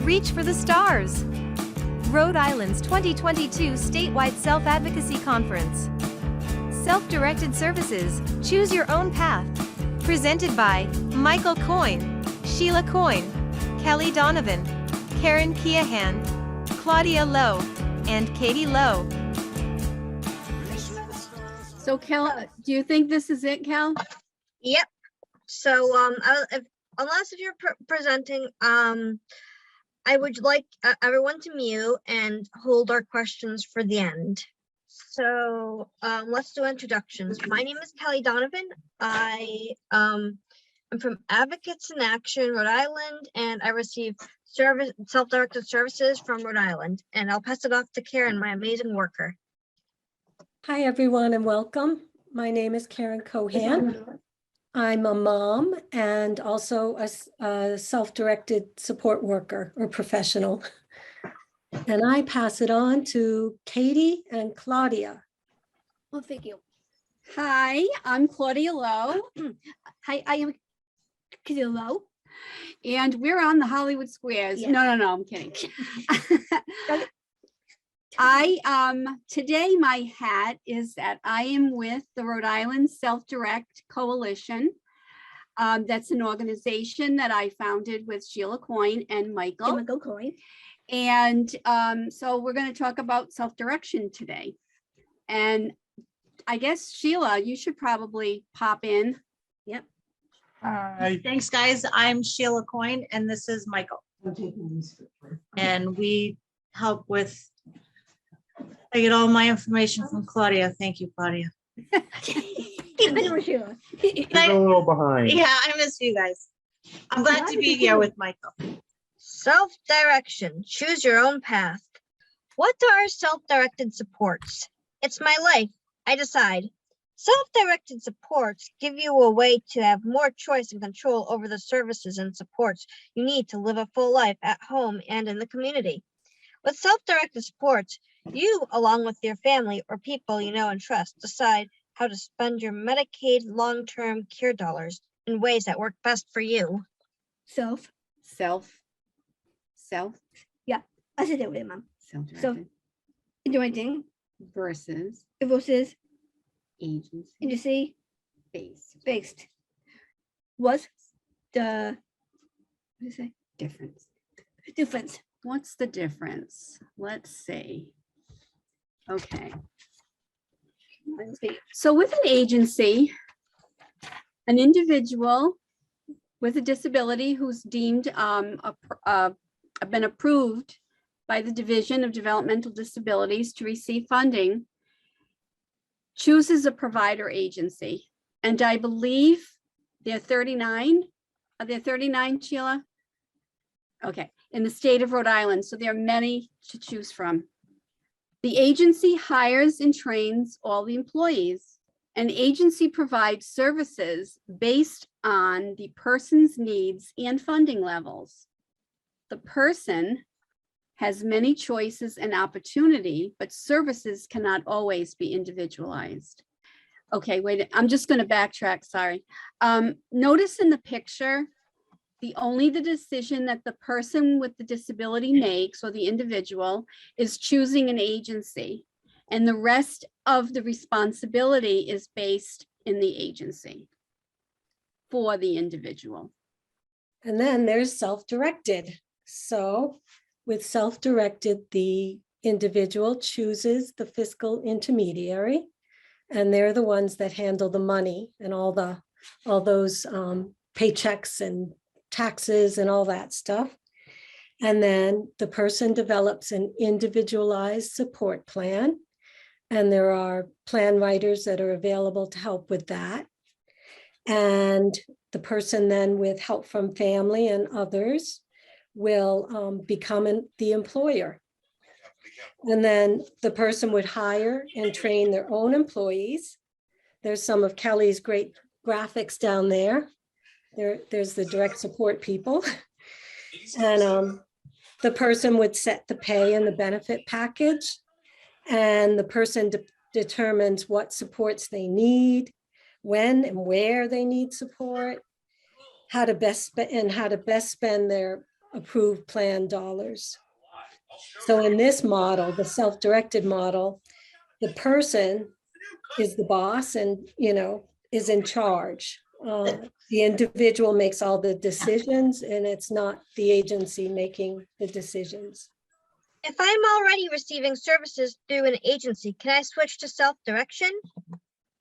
Reach for the stars. Rhode Island's 2022 Statewide Self-Advocacy Conference. Self-directed services, choose your own path. Presented by Michael Coyne, Sheila Coyne, Kelly Donovan, Karen Keahan, Claudia Lowe, and Katie Lowe. So Kel, do you think this is it, Kel? Yep. So unless if you're presenting, I would like everyone to mute and hold our questions for the end. So let's do introductions. My name is Kelly Donovan. I'm from Advocates in Action, Rhode Island, and I receive self-directed services from Rhode Island. And I'll pass it off to Karen, my amazing worker. Hi, everyone, and welcome. My name is Karen Cohan. I'm a mom and also a self-directed support worker or professional. And I pass it on to Katie and Claudia. Well, thank you. Hi, I'm Claudia Lowe. Hi, I am Claudia Lowe. And we're on the Hollywood Squares. Yeah. No, I'm kidding. Today my hat is that I am with the Rhode Island Self-Direct Coalition. That's an organization that I founded with Sheila Coyne and Michael. Coyne. And so we're going to talk about self-direction today. And I guess, Sheila, you should probably pop in. Yep. Hi. Thanks, guys. I'm Sheila Coyne, and this is Michael. And we help with, I get all my information from Claudia. Thank you, Claudia. She's a little behind. Yeah, I miss you guys. I'm glad to be here with Michael. Self-direction, choose your own path. What are self-directed supports? It's my life, I decide. Self-directed supports give you a way to have more choice and control over the services and supports you need to live a full life at home and in the community. With self-directed supports, you, along with your family or people you know and trust, decide how to spend your Medicaid long-term care dollars in ways that work best for you. Self. Yeah, I said it with Mom. Self-directed Directing versus versus agency based. What's the difference? What's the difference? Let's see. Okay. Let's see. So with an agency, an individual with a disability who's deemed been approved by the Division of Developmental Disabilities to receive funding chooses a provider agency. And I believe they're 39. Are there 39, Sheila? Okay, in the state of Rhode Island. So there are many to choose from. The agency hires and trains all the employees. An agency provides services based on the person's needs and funding levels. The person has many choices and opportunity, but services cannot always be individualized. Okay, wait, I'm just going to backtrack, sorry. Notice in the picture, the decision that the person with the disability makes, or the individual, is choosing an agency, and the rest of the responsibility is based in the agency for the individual. And then there's self-directed. So with self-directed, the individual chooses the fiscal intermediary, and they're the ones that handle the money and all those paychecks and taxes and all that stuff. And then the person develops an individualized support plan. And there are plan writers that are available to help with that. And the person then, with help from family and others, will become the employer. And then the person would hire and train their own employees. There's some of Kelly's great graphics down there. There's the direct support people. And the person would set the pay and the benefit package. And the person determines what supports they need, when and where they need support, how to best spend their approved plan dollars. So in this model, the self-directed model, the person is the boss and, is in charge. The individual makes all the decisions and it's not the agency making the decisions. If I'm already receiving services through an agency, can I switch to self-direction?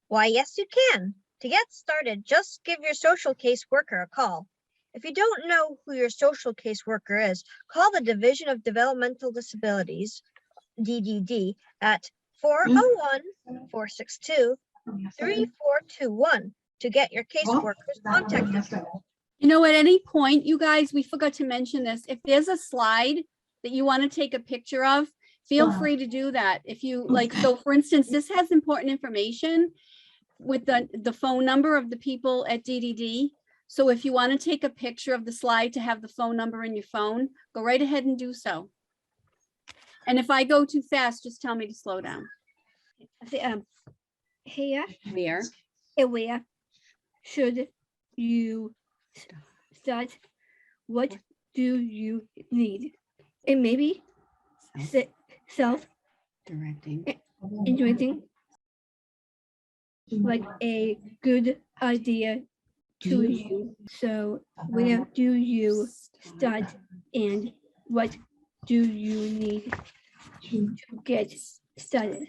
Why, yes, you can. To get started, just give your social caseworker a call. If you don't know who your social caseworker is, call the Division of Developmental Disabilities, DDD, at 401-462-3421 to get your caseworker's contact info. At any point, you guys, we forgot to mention this. If there's a slide that you want to take a picture of, feel free to do that. If you like, so for instance, this has important information with the phone number of the people at DDD. So if you want to take a picture of the slide to have the phone number in your phone, go right ahead and do so. And if I go too fast, just tell me to slow down. Here, Where? should you start? What do you need? And maybe Directing. enjoying like a good idea to you. So where do you start and what do you need to get started?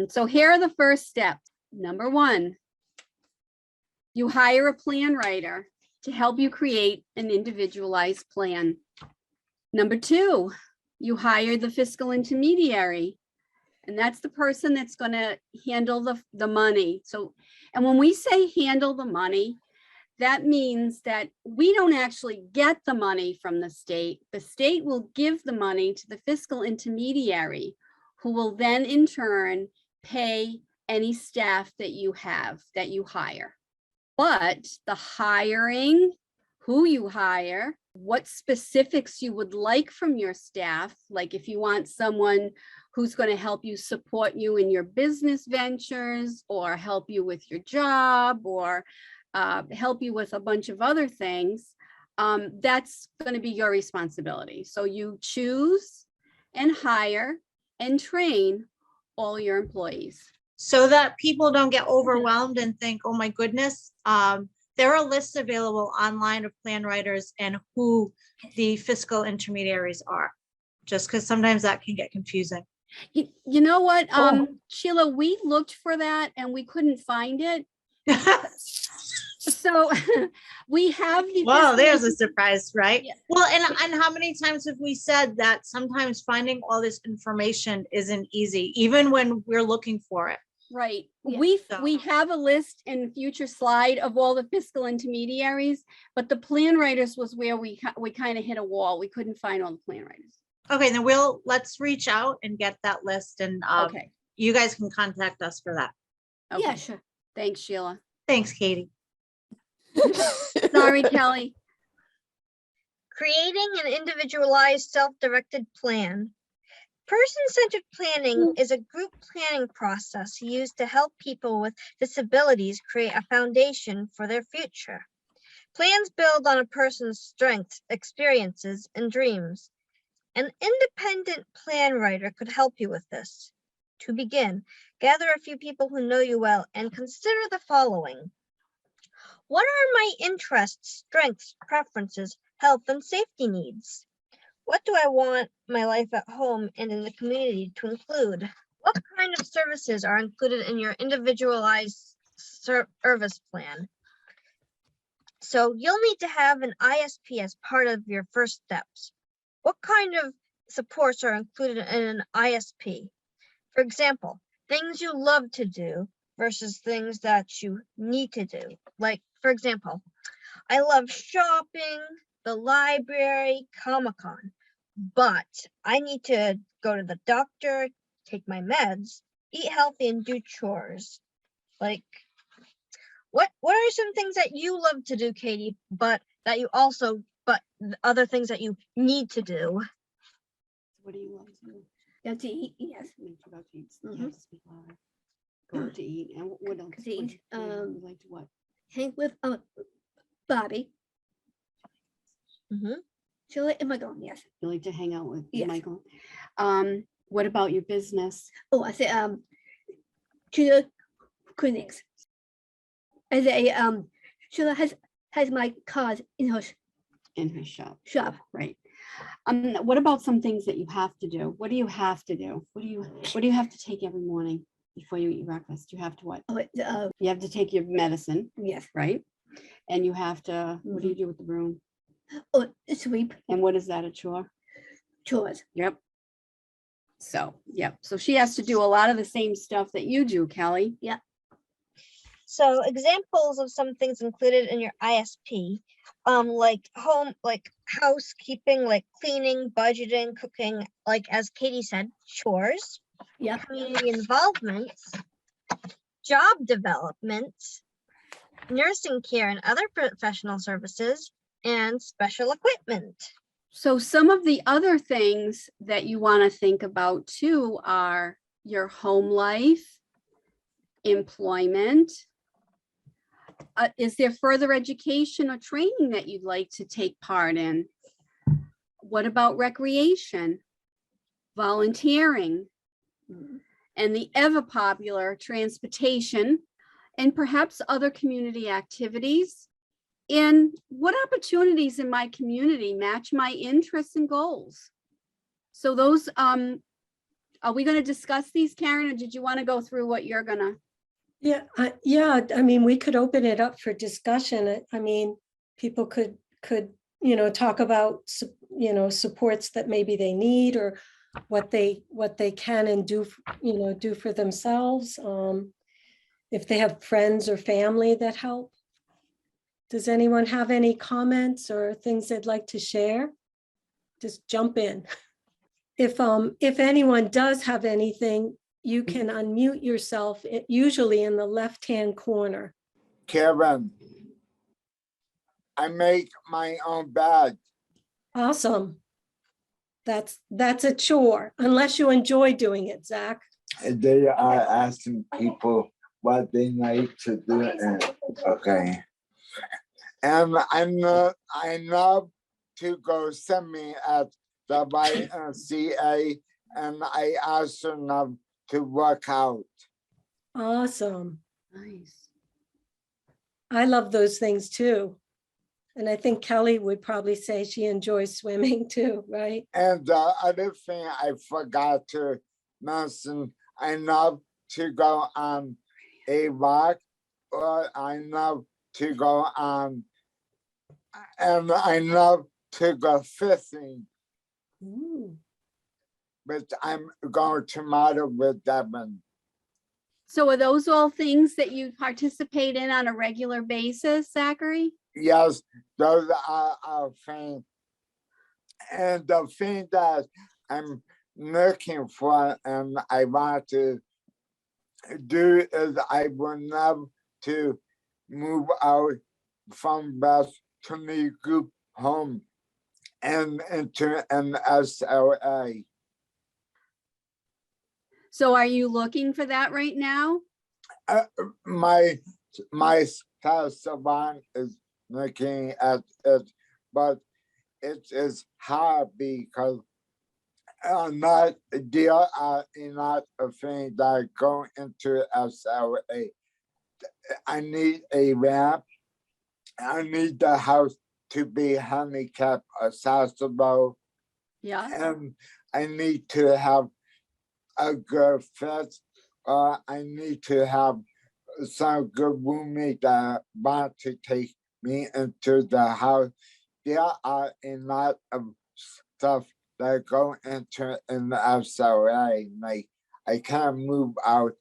So here are the first steps. Number one, you hire a plan writer to help you create an individualized plan. Number two, you hire the fiscal intermediary. And that's the person that's going to handle the money. So, and when we say handle the money, that means that we don't actually get the money from the state. The state will give the money to the fiscal intermediary, who will then in turn pay any staff that you have, that you hire. But the hiring, who you hire, what specifics you would like from your staff, like if you want someone who's going to help you support you in your business ventures or help you with your job or help you with a bunch of other things, that's going to be your responsibility. So you choose and hire and train all your employees. So that people don't get overwhelmed and think, oh my goodness, there are lists available online of plan writers and who the fiscal intermediaries are, just because sometimes that can get confusing. You know what, Sheila, we looked for that and we couldn't find it. So we have the Well, there's a surprise, right? Yeah. Well, and how many times have we said that sometimes finding all this information isn't easy, even when we're looking for it? right. Yeah. We have a list in future slide of all the fiscal intermediaries, but the plan writers was where we kind of hit a wall. We couldn't find all the plan writers. Okay, then let's reach out and get that list, and Okay. you guys can contact us for that. Okay. Yeah, sure. Thanks, Sheila. Thanks, Katie. Sorry, Kelly. Creating an individualized self-directed plan. Person-centered planning is a group planning process used to help people with disabilities create a foundation for their future. Plans build on a person's strengths, experiences, and dreams. An independent plan writer could help you with this. To begin, gather a few people who know you well and consider the following. What are my interests, strengths, preferences, health, and safety needs? What do I want my life at home and in the community to include? What kind of services are included in your individualized service plan? So you'll need to have an ISP as part of your first steps. What kind of supports are included in an ISP? For example, things you love to do versus things that you need to do. Like, for example, I love shopping, the library, Comic-Con, but I need to go to the doctor, take my meds, eat healthy, and do chores. Like, what are some things that you love to do, Katie, but other things that you need to do? What do you want to do? Yeah, to eat, yes. You forgot to eat. You Mhm. have to speak louder. Go to eat. And what else? To eat, What you like to what? Hang with Bobby. Mhm. Sheila and Michael, yes. You like to hang out with Yes. Michael? What about your business? Oh, I said, to the clinics. I say, Sheila has my card in her In her shop, shop. right? What about some things that you have to do? What do you have to do? What do you have to take every morning before you eat breakfast? You have to what? Oh, You have to take your medicine, yes. right? And you have to, what do you do with the broom? Oh, sweep And what is that, a chore? chores. Yep. So, yep. So she has to do a lot of the same stuff that you do, Kelly. So examples of some things included in your ISP, like housekeeping, like cleaning, budgeting, cooking, like as Katie said, chores, Yeah. community involvement, job development, nursing care and other professional services, and special equipment. So some of the other things that you want to think about too are your home life, employment. Is there further education or training that you'd like to take part in? What about recreation, volunteering, and the ever popular transportation, and perhaps other community activities? And what opportunities in my community match my interests and goals? So those, are we going to discuss these, Karen, or did you want to go through what you're gonna? Yeah, I mean, we could open it up for discussion. I mean, people could, talk about, supports that maybe they need or what they can and do, do for themselves. If they have friends or family that help. Does anyone have any comments or things they'd like to share? Just jump in. If anyone does have anything, you can unmute yourself, usually in the left-hand corner. Kevin, I make my own bed. Awesome. That's a chore, unless you enjoy doing it, Zach. They are asking people what they like to do. And, okay. And I love to go semi at the YMCA, and I also love to work out. Awesome. Nice. I love those things too. And I think Kelly would probably say she enjoys swimming too, right? And the other thing I forgot to mention, I love to go on a walk, or I love to go on, and I love to go fishing, Ooh. but I'm going tomorrow with Devin. So are those all things that you participate in on a regular basis, Zachary? Yes, those are things. And the thing that I'm looking for and I want to do is I would love to move out from West to the group home and into an SLA. So are you looking for that right now? My spouse Savant is looking at it, but it is hard because not there are not a thing that go into SLA. I need a ramp. I need the house to be handicap accessible, Yeah. and I need to have a good fit. I need to have some good roommate that want to take me into the house. There are a lot of stuff that go into an SLA. Like I can't move out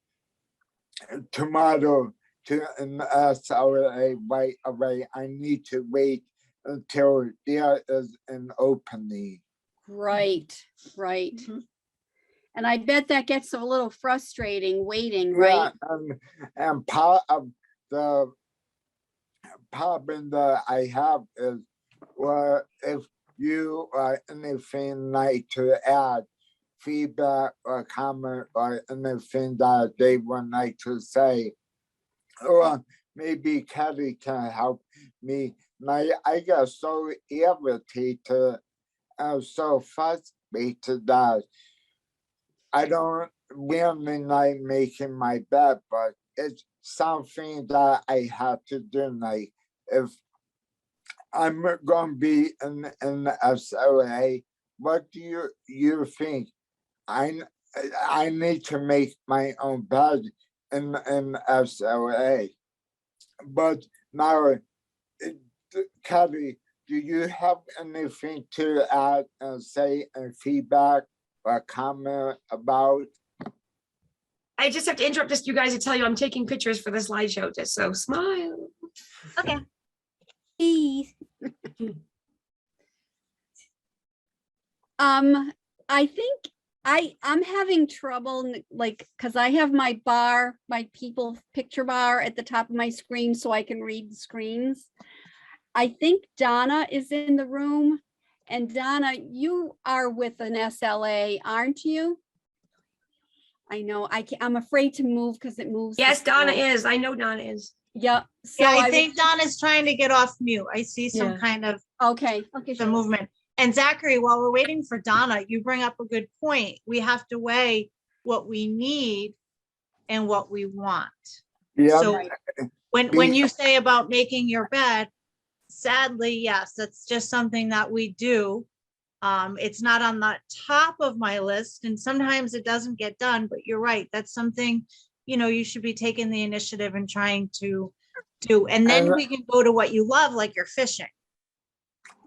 tomorrow to an SLA right away. I need to wait until there is an opening. Right. Mhm. And I bet that gets a little frustrating waiting, right? Yeah, and part of the problem that I have is, well, if you are anything like to add feedback or comment or anything that they would like to say, or maybe Kelly can help me. I get so irritated so frustrated that I don't really like making my bed, but it's something that I have to do. Like if I'm gonna be in the SLA, what do you think? I I need to make my own bed in SLA. But now, Kelly, do you have anything to add and say and feedback or comment about? I just have to interrupt just you guys to tell you I'm taking pictures for the slideshow, just so smile. Okay. Please. I think I'm having trouble like, cause I have my bar, my people picture bar at the top of my screen so I can read the screens. I think Donna is in the room, and Donna, you are with an SLA, aren't you? I know, I'm afraid to move because it moves. the Yes, Donna screen. is. I know Donna is. Yeah. So Yeah, I was- think Donna's trying to get off mute. I see some Yeah. kind of Okay. the movement. And Zachary, while we're waiting for Donna, you bring up a good point. We have to weigh what we need and what we want. Yeah, So when you say about making your bed, sadly, yes, that's just something that we do. It's not on the top of my list, and sometimes it doesn't get done, but you're right. That's something, you should be taking the initiative and trying to do. And then we can go to what you love, like you're fishing.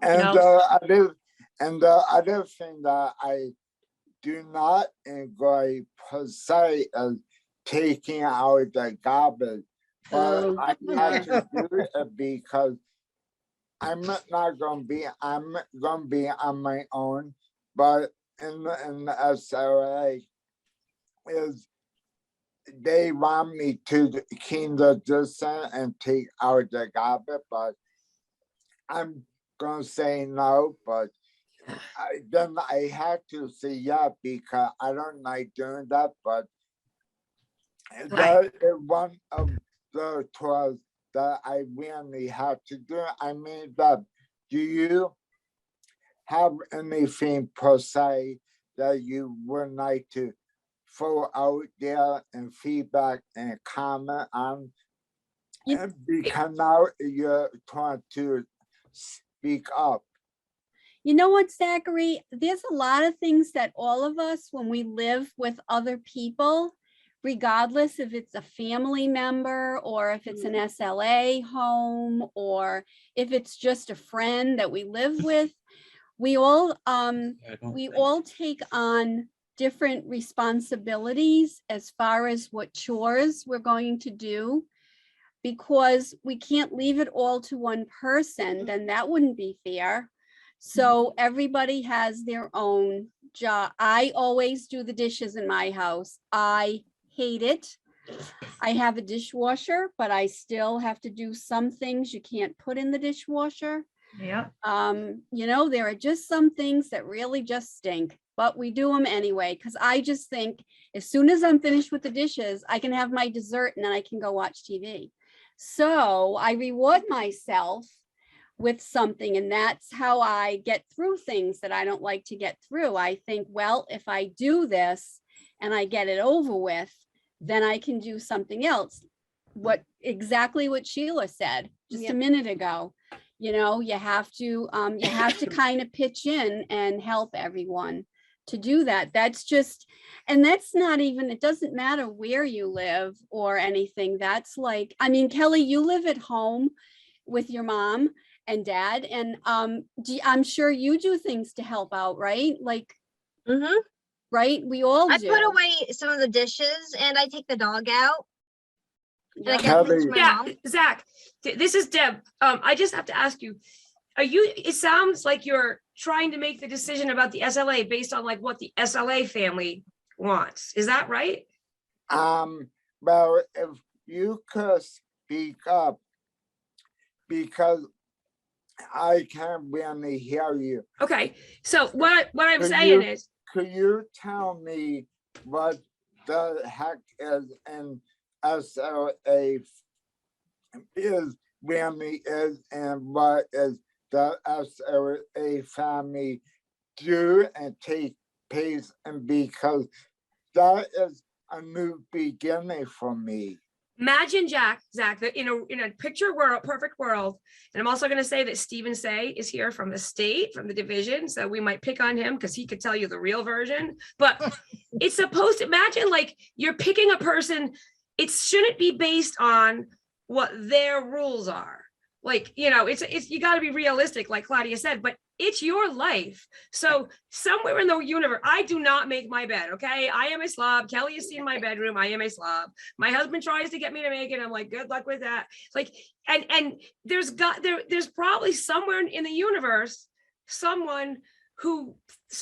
and the other thing that I do not enjoy per se is taking out the garbage, but Oh, I have to do it because I'm not gonna be. I'm gonna be on my own, but in the SLA is they want me to clean the distance and take out the garbage, but I'm gonna say no. But then I had to say yeah because I don't like doing that. But that is one of the chores that I really have to do. I mean, that do you have anything per se that you would like to throw out there and feedback and comment on? And because now you're trying to speak up. you know what, Zachary? There's a lot of things that all of us, when we live with other people, regardless if it's a family member or if it's an SLA home or if it's just a friend that we live with, we all take on different responsibilities as far as what chores we're going to do, because we can't leave it all to one person, then that wouldn't be fair. So everybody has their own job. I always do the dishes in my house. I hate it. I have a dishwasher, but I still have to do some things you can't put in the dishwasher. Yeah. There are just some things that really just stink, but we do them anyway, because I just think as soon as I'm finished with the dishes, I can have my dessert and then I can go watch TV. So I reward myself with something, and that's how I get through things that I don't like to get through. I think, well, if I do this and I get it over with, then I can do something else. Exactly what Sheila said just a minute ago. You have to kind of pitch in and help everyone to do that. That's just, and that's not even, it doesn't matter where you live or anything. That's like, I mean, Kelly, you live at home with your mom and dad, and I'm sure you do things to help out, right? Like, right? We all do. I put away some of the dishes and I take the dog out. And I Yep. get things to my Yeah, mom. Zach, this is Deb. I just have to ask you, it sounds like you're trying to make the decision about the SLA based on like what the SLA family wants. Is that right? Well, if you could speak up, because I can't really hear you. Okay, so what I'm Could saying you- is, Could you tell me what the heck is an SLA is really is, and what is the SLA family do and take place, and because that is a new beginning for me. Imagine Zach, that in a picture world, perfect world. And I'm also going to say that Stephen Say is here from the state, from the division. So we might pick on him because he could tell you the real version. But it's supposed to imagine like you're picking a person. It shouldn't be based on what their rules are. Like, it's you got to be realistic, like Claudia said, but it's your life. So somewhere in the universe, I do not make my bed. Okay. I am a slob. Kelly has seen my bedroom. I am a slob. My husband tries to get me to make it. I'm like, good luck with that. Like, and there's probably somewhere in the universe, someone who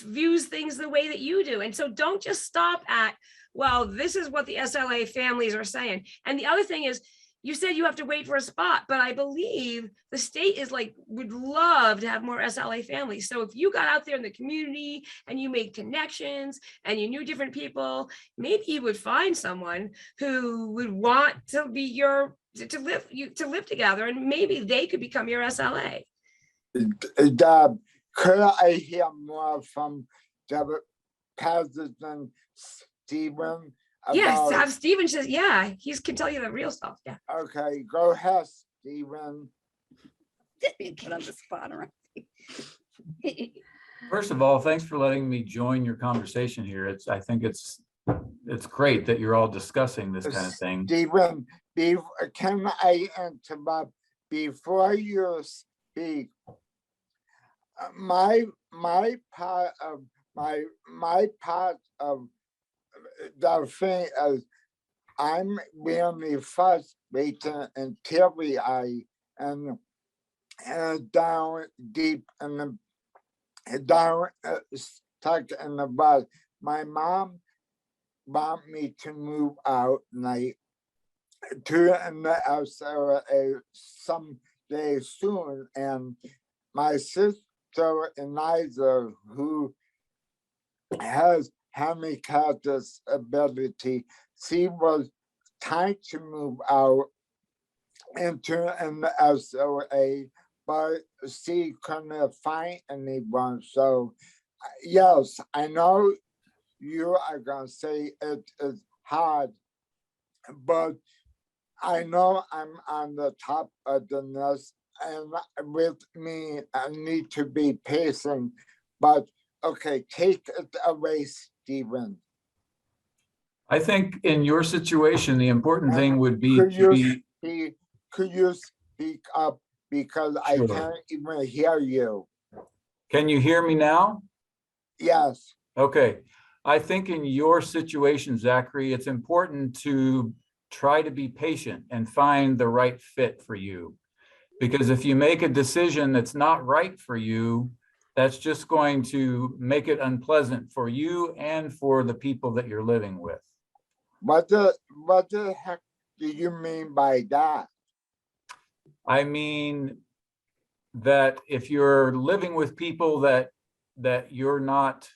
views things the way that you do. And so don't just stop at, well, this is what the SLA families are saying. And the other thing is, you said you have to wait for a spot, but I believe the state is like, would love to have more SLA families. So if you got out there in the community and you made connections and you knew different people, maybe you would find someone who would want to be to live together, and maybe they could become your SLA. Could I hear more from the President Stephen? Yes, have Stephen says, yeah, he can tell you the real stuff. Yeah. Okay, go ahead, Stephen. Being put on the spot, right? First of all, thanks for letting me join your conversation here. I think it's great that you're all discussing this kind of thing. Stephen, can I interrupt before you speak? My part of the thing is, I'm really frustrated and teary-eyed and down deep in stuck in the bus. My mom want me to move out like to an SLA someday soon, and my sister Eliza, who has handicap disability, she was trying to move out into an SOA, but she couldn't find anyone. So yes, I know you are gonna say it is hard, but I know I'm on the top of the list, and with me, I need to be patient. But okay, take it away, Stephen. I think in your situation, the important thing would be Could you speak up, because I Sure. can't even hear you? Can you hear me now? Yes. Okay. I think in your situation, Zachary, it's important to try to be patient and find the right fit for you. Because if you make a decision that's not right for you, that's just going to make it unpleasant for you and for the people that you're living with. What the heck do you mean by that? I mean that if you're living with people that you're not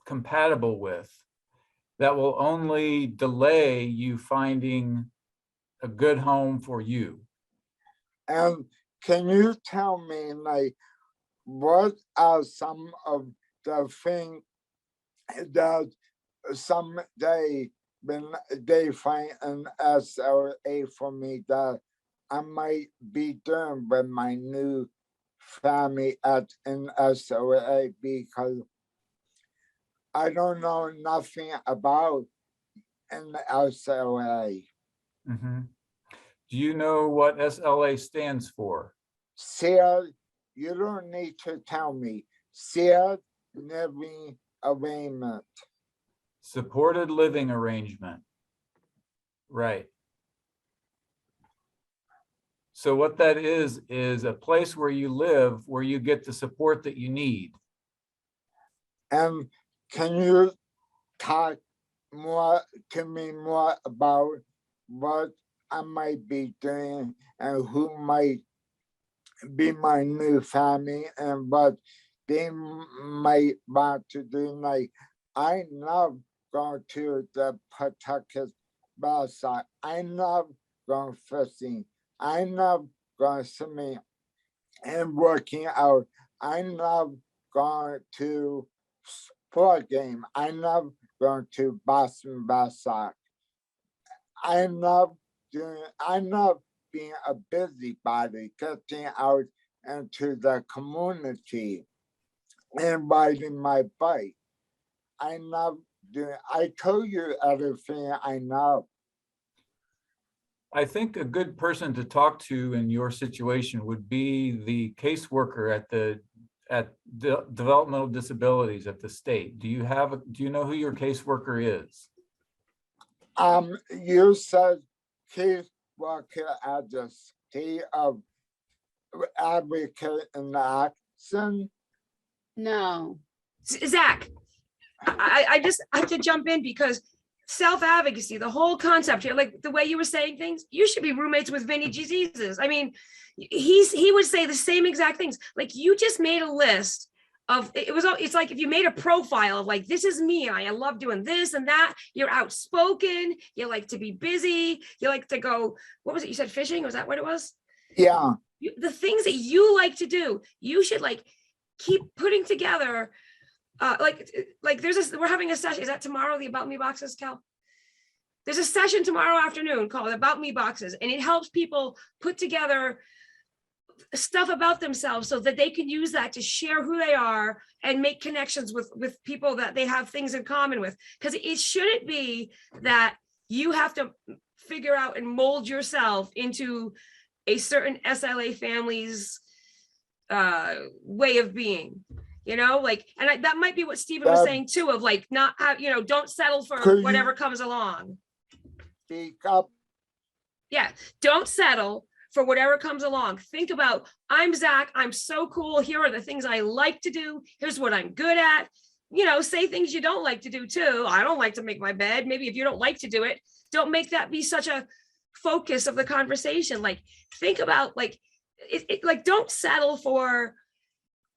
compatible with, that will only delay you finding a good home for you. And can you tell me, like, what are some of the things that someday when they find an SLA for me that I might be doing with my new family at an SLA, because I don't know nothing about an SLA. Mm-hmm. Do you know what SLA stands for? Shared, you don't need to tell me. Shared living arrangement. Supported living arrangement. Right. So what that is a place where you live, where you get the support that you need. And can you talk more to me more about what I might be doing and who might be my new family and what they might want to do? Like, I love going to the Pawtucket Bathside. I love going fishing. I love going swimming and working out. I love going to sport game. I love going to Boston Bass Sock. I love being a busybody, getting out into the community and riding my bike. I told you everything I know. I think a good person to talk to in your situation would be the caseworker at developmental disabilities at the state. Do you know who your caseworker is? You said caseworker at the State of Advocate in Action. No. Zach, I just have to jump in because self-advocacy, the whole concept here, like the way you were saying things, you should be roommates with Vinny Jesus. I mean, he would say the same exact things. Like you just made a list of, it's like if you made a profile of like, this is me, I love doing this and that, you're outspoken, you like to be busy, you like to go, what was it? You said fishing? Was that what it was? Yeah. The things that you like to do, you should like keep putting together. Like we're having a session. Is that tomorrow? The About Me boxes, Cal? There's a session tomorrow afternoon called About Me boxes, and it helps people put together stuff about themselves so that they can use that to share who they are and make connections with people that they have things in common with. Because it shouldn't be that you have to figure out and mold yourself into a certain SLA family's way of being. You know, like, and that might be what Stephen was saying too, of like, not have, don't settle for whatever comes along. Speak up. Yeah, don't settle for whatever comes along. Think about, I'm Zach, I'm so cool. Here are the things I like to do. Here's what I'm good at. Say things you don't like to do too. I don't like to make my bed. Maybe if you don't like to do it, don't make that be such a focus of the conversation. Like, think about like, like, don't settle for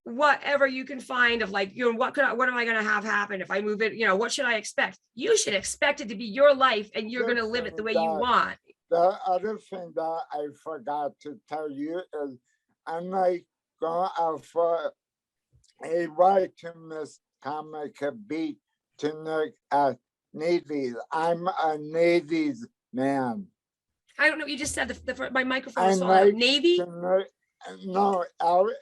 whatever you can find of like, what am I going to have happen if I move it? What should I expect? You should expect it to be your life and you're going to live it the way you want. The other thing that I forgot to tell you is I'm like going out for a ride to Miss Comic Beach to look at navies. I'm a navies man. I don't know. You just said my microphone was falling. Navy? No,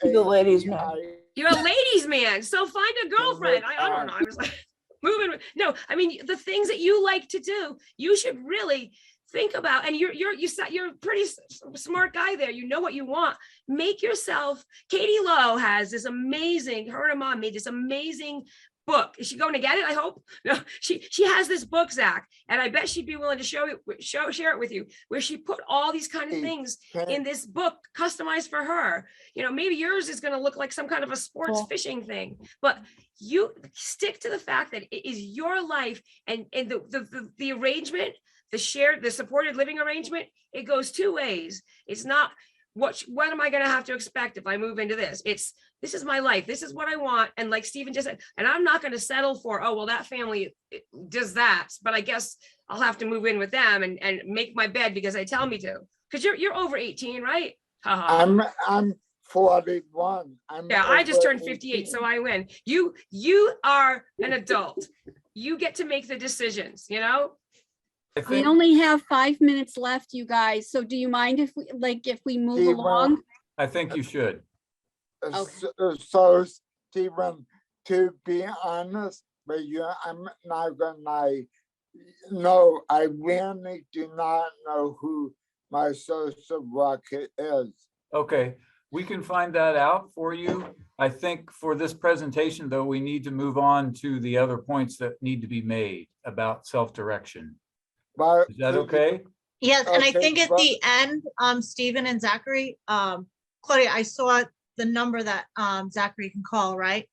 the ladies man. You're a ladies man. So find a girlfriend. I don't know. I was like moving. No, I mean, the things that you like to do, you should really think about. And you're a pretty smart guy there. You know what you want. Make yourself. Katie Lowe has this amazing. Her and her mom made this amazing book. Is she going to get it? I hope. No, she has this book, Zach, and I bet she'd be willing to share it with you, where she put all these kind of things in this book customized for her. Maybe yours is going to look like some kind of a sports fishing thing, but you stick to the fact that it is your life, and the arrangement, the supported living arrangement, it goes two ways. It's not what am I going to have to expect if I move into this? This is my life. This is what I want. And like Stephen just said, and I'm not going to settle for, oh, well, that family does that, but I guess I'll have to move in with them and make my bed because they tell me to. Because you're over 18, right? I'm 41. I just turned 58, so I win. You are an adult. You get to make the decisions, We only have 5 minutes left, you guys. So do you mind if we move along? I think you should. Okay. So Stephen, to be honest with you, I'm not gonna no, I really do not know who my social worker is. Okay, we can find that out for you. I think for this presentation, though, we need to move on to the other points that need to be made about self-direction. Is that okay? Yes, and I think at the end, Stephen and Zachary, Claudia, I saw the number that Zachary can call, right?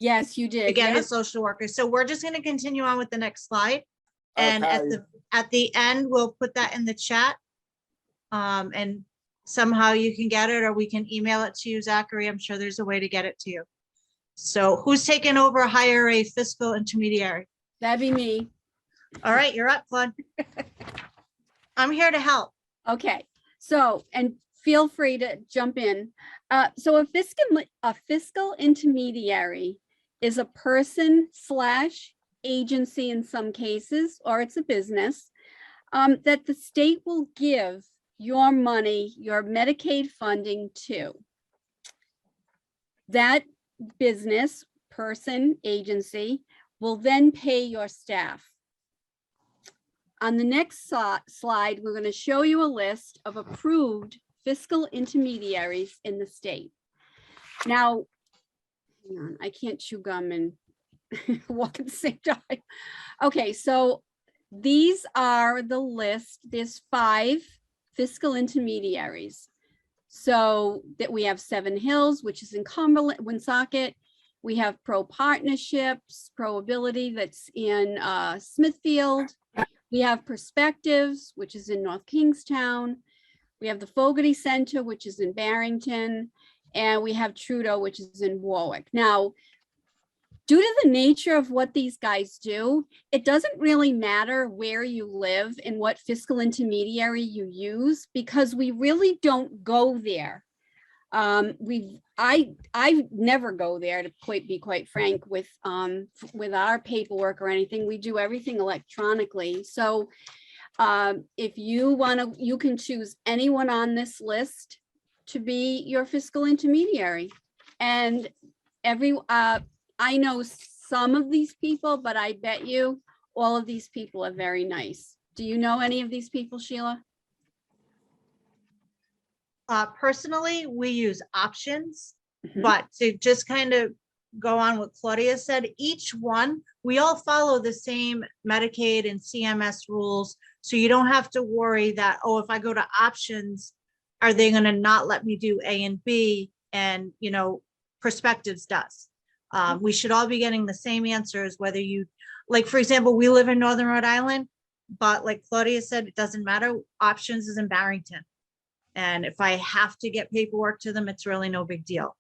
Yes, you did. Again, Yep. the social worker. So we're just going to continue on with the next slide. And at the end, we'll put that in the chat. And somehow you can get it, or we can email it to you, Zachary. I'm sure there's a way to get it to you. So who's taking over hire a fiscal intermediary? That'd be me. All right, you're up, Claude. I'm here to help. Okay, so, and feel free to jump in. So a fiscal intermediary is a person slash agency in some cases, or it's a business, that the state will give your money, your Medicaid funding to. That business, person, agency will then pay your staff. On the next slide, we're going to show you a list of approved fiscal intermediaries in the state. Now, hang on, I can't chew gum and walk at the same time. Okay, so these are the list. There's 5 fiscal intermediaries. So that we have Seven Hills, which is in Cumberland, Woonsocket. We have Pro Partnerships, Pro Ability, that's in Smithfield. We have Perspectives, which is in North Kingstown. We have the Fogarty Center, which is in Barrington. And we have Trudeau, which is in Warwick. Now, due to the nature of what these guys do, it doesn't really matter where you live and what fiscal intermediary you use, because we really don't go there. I never go there, to be quite frank, with our paperwork or anything. We do everything electronically. So if you want to, you can choose anyone on this list to be your fiscal intermediary. And I know some of these people, but I bet you all of these people are very nice. Do you know any of these people, Sheila? Personally, we use options, but to just kind of go on what Claudia said, each one, we all follow the same Medicaid and CMS rules. So you don't have to worry that, oh, if I go to options, are they going to not let me do A and B? And, you know, Perspectives does. We should all be getting the same answers, whether you, like, for example, we live in Northern Rhode Island, but like Claudia said, it doesn't matter. Options is in Barrington. And if I have to get paperwork to them, it's really no big deal.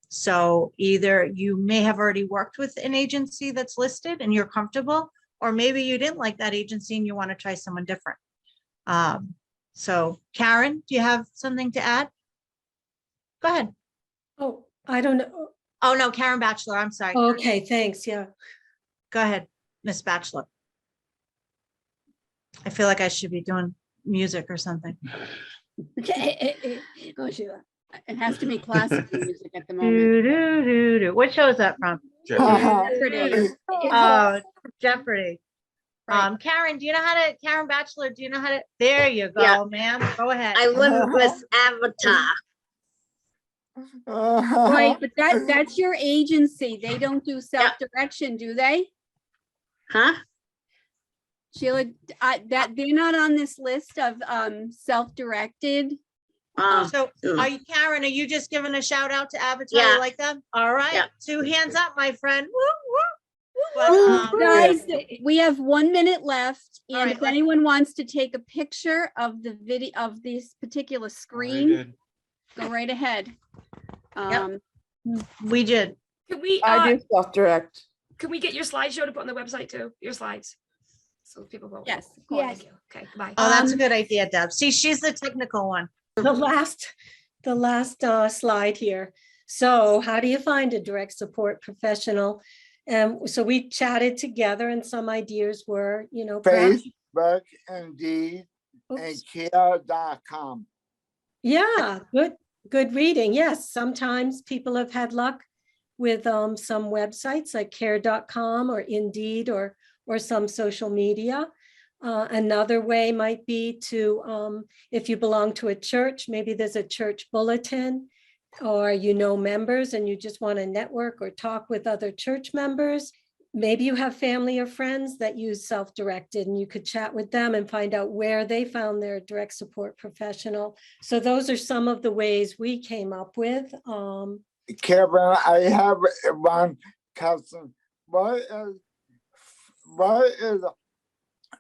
So either you may have already worked with an agency that's listed and you're comfortable, or maybe you didn't like that agency and you want to try someone different. So Karen, do you have something to add? Go ahead. Oh, I don't know. Oh, no, Karen Batchelor, I'm sorry. Okay, thanks. Yeah. Go ahead, Miss Batchelor. I feel like I should be doing music or something. Oh, Sheila. It has to be classical music at the Do, moment. do, do, do. What show is that from? Jeopardy. Oh, Jeopardy. Karen, do you know how to, Karen Batchelor, do you know how to, there you go, Yeah. ma'am. Go ahead. I went with Avatar. Right, but that's your agency. They don't do self-direction, do they? Huh? Sheila, that they're not on this list of self-directed. So are you, Karen, are you just giving a shout out to Avatar? Yeah. You like them? All right. Yeah. 2 hands up, my friend. Woo, woo. But, Guys, we have 1 minute left, All and right, if let's- anyone wants to take a picture of the video of this particular screen, go right ahead. we did. Can we, I do self-direct. can we get your slideshow to put on the website too? Your slides? So people will. Yes. Cool, Yes. thank you. Okay, bye. Oh, that's a good idea, Deb. See, she's the technical one. The last slide here. So how do you find a direct support professional? And so we chatted together, and some ideas were, you know, perhaps, Facebook, Indeed, and oops. Care.com. Yeah, good reading. Yes, sometimes people have had luck with some websites like care.com or Indeed or some social media. Another way might be to, if you belong to a church, maybe there's a church bulletin, or you know members and you just want to network or talk with other church members. Maybe you have family or friends that use self-directed, and you could chat with them and find out where they found their direct support professional. So those are some of the ways we came up with. Kevin, I have one question. What is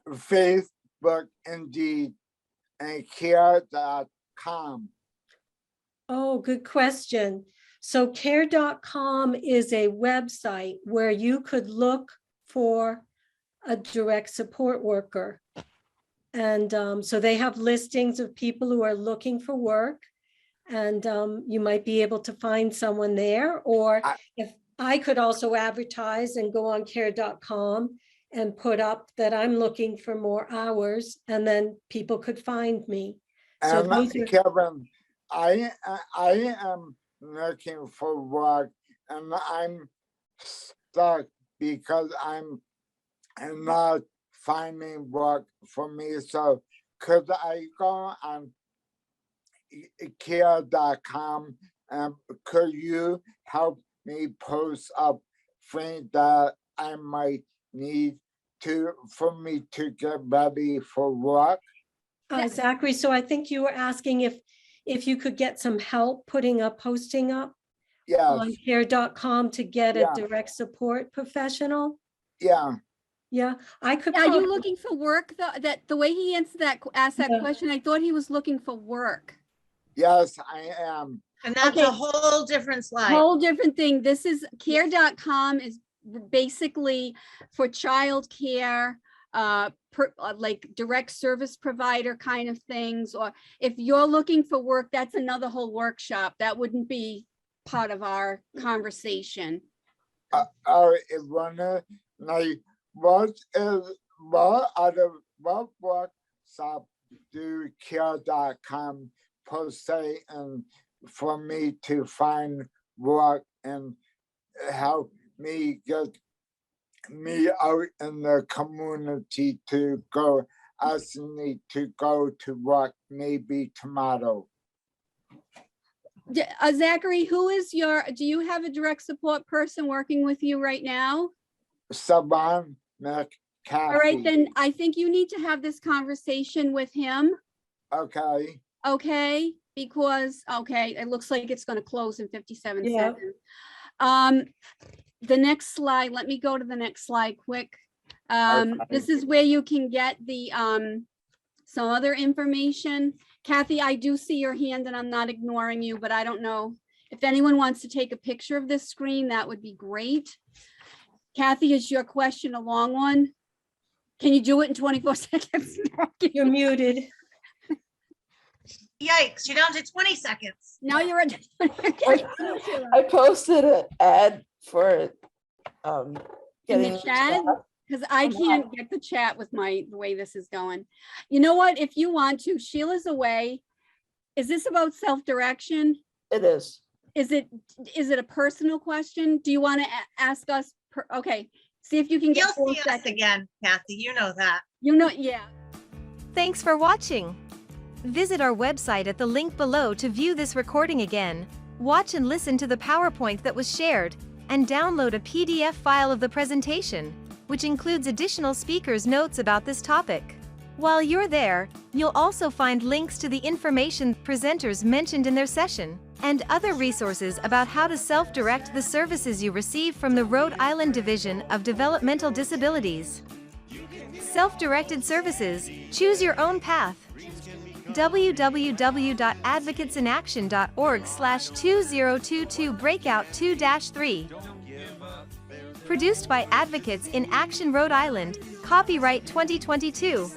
Facebook, Indeed, and Care.com? Oh, good question. So care.com is a website where you could look for a direct support worker. And so they have listings of people who are looking for work, and you might be able to find someone there, or if I could also advertise and go on care.com and put up that I'm looking for more hours, and then people could find me. So And those are- Kevin, I am looking for work, and I'm stuck because I'm not finding work for me. So could I go on care.com and could you help me post up things that I might need for me to get ready for work? Zachary, so I think you were asking if you could get some help putting a posting up Yes, on care.com to get a Yeah. direct support professional. yeah. Yeah, I could. Are you probably- looking for work? That the way he answered asked that Yeah. question, I thought he was looking for work. Yes, I am. And that's Okay. a whole different slide. Whole different thing. This is care.com is basically for childcare, like direct service provider kind of things. Or if you're looking for work, that's another whole workshop. That wouldn't be part of our conversation. Ivana, like, what workshop do care.com post and for me to find work and help me get me out in the community to go? I need to go to work maybe tomorrow. Zachary, do you have a direct support person working with you right now? Saban McCaffrey. All right, then I think you need to have this conversation with him. Okay. Okay, because, okay, it looks like it's gonna close in 57 Yeah. seconds. The next slide, let me go to the next slide quick. This is where you can get the, some other information. Kathy, I do see your hand and I'm not ignoring you, but I don't know. If anyone wants to take a picture of this screen, that would be great. Kathy, is your question a long one? Can you do it in 24 seconds? You're muted. Yikes, you're down to 20 seconds. Now you're at. I posted an ad for In getting the chat, because I can't get the chat with the way this is going. You know what? If you want to, Sheila's away. Is this about self-direction? It is. Is it a personal question? Do you want to ask us? Okay, see if you can get You'll 4 see us seconds. again, Kathy, you know that. You know, yeah. Thanks for watching. Visit our website at the link below to view this recording again, watch and listen to the PowerPoint that was shared, and download a PDF file of the presentation, which includes additional speakers' notes about this topic. While you're there, you'll also find links to the information presenters mentioned in their session, and other resources about how to self-direct the services you receive from the Rhode Island Division of Developmental Disabilities. Self-directed services, choose your own path. www.advocatesinaction.org/2022 breakout 2-3. Produced by Advocates in Action Rhode Island, copyright 2022.